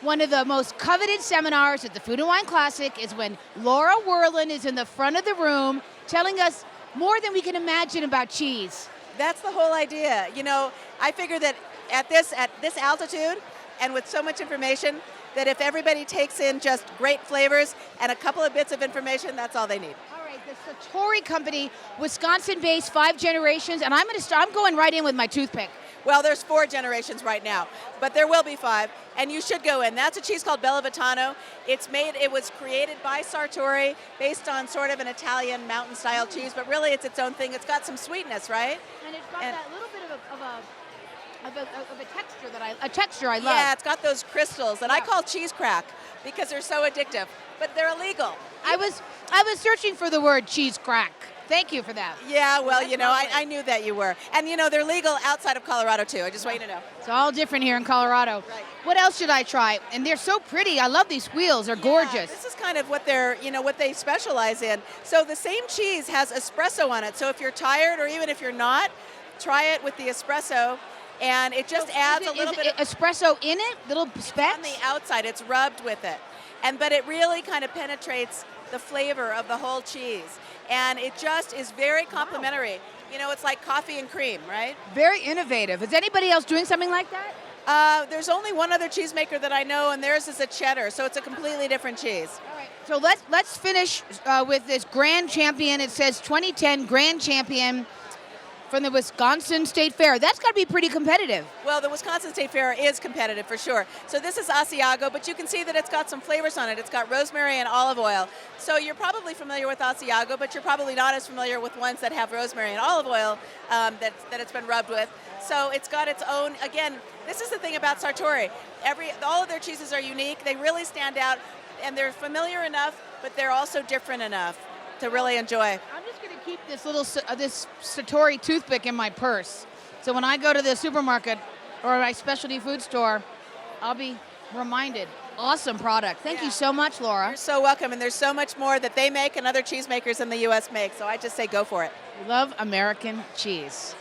One of the most coveted seminars at the Food and Wine Classic is when Laura Werlin is in the front of the room telling us more than we can imagine about cheese. That's the whole idea. You know, I figure that at this altitude and with so much information, that if everybody takes in just great flavors and a couple of bits of information, that's all they need. All right, the Sartori Company, Wisconsin-based, 5 generations, and I'm going right in with my toothpick. Well, there's 4 generations right now, but there will be 5, and you should go in. That's a cheese called Bellavitano. It was created by Sartori, based on sort of an Italian mountain-style cheese, but really it's its own thing. It's got some sweetness, right? And it's got that little bit of a texture I love. Yeah, it's got those crystals that I call cheese crack because they're so addictive, but they're illegal. I was searching for the word cheese crack. Thank you for that. Yeah, well, you know, I knew that you were. And, you know, they're legal outside of Colorado, too. I just want you to know. It's all different here in Colorado. Right. What else should I try? And they're so pretty. I love these wheels. They're gorgeous. This is kind of what what they specialize in. So the same cheese has espresso on it. So if you're tired or even if you're not, try it with the espresso. And it just adds a little bit of espresso in it, little specks? On the outside, it's rubbed with it. But it really kind of penetrates the flavor of the whole cheese. And it just is very complimentary. Wow. You know, it's like coffee and cream, right? Very innovative. Is anybody else doing something like that? There's only one other cheesemaker that I know, and theirs is a cheddar, so it's a completely different cheese. All right. So let's finish with this Grand Champion. It says 2010 Grand Champion from the Wisconsin State Fair. That's got to be pretty competitive. Well, the Wisconsin State Fair is competitive for sure. So this is Asiago, but you can see that it's got some flavors on it. It's got rosemary and olive oil. So you're probably familiar with Asiago, but you're probably not as familiar with ones that have rosemary and olive oil that it's been rubbed with. So it's got its own, again, this is the thing about Sartori. All of their cheeses are unique. They really stand out, and they're familiar enough, but they're also different enough to really enjoy. I'm just going to keep this little this Sartori toothpick in my purse. So when I go to the supermarket or my specialty food store, I'll be reminded. Awesome product. Thank you so much, Laura. You're so welcome. And there's so much more that they make and other cheesemakers in the U.S. make. So I just say go for it. We love American cheese.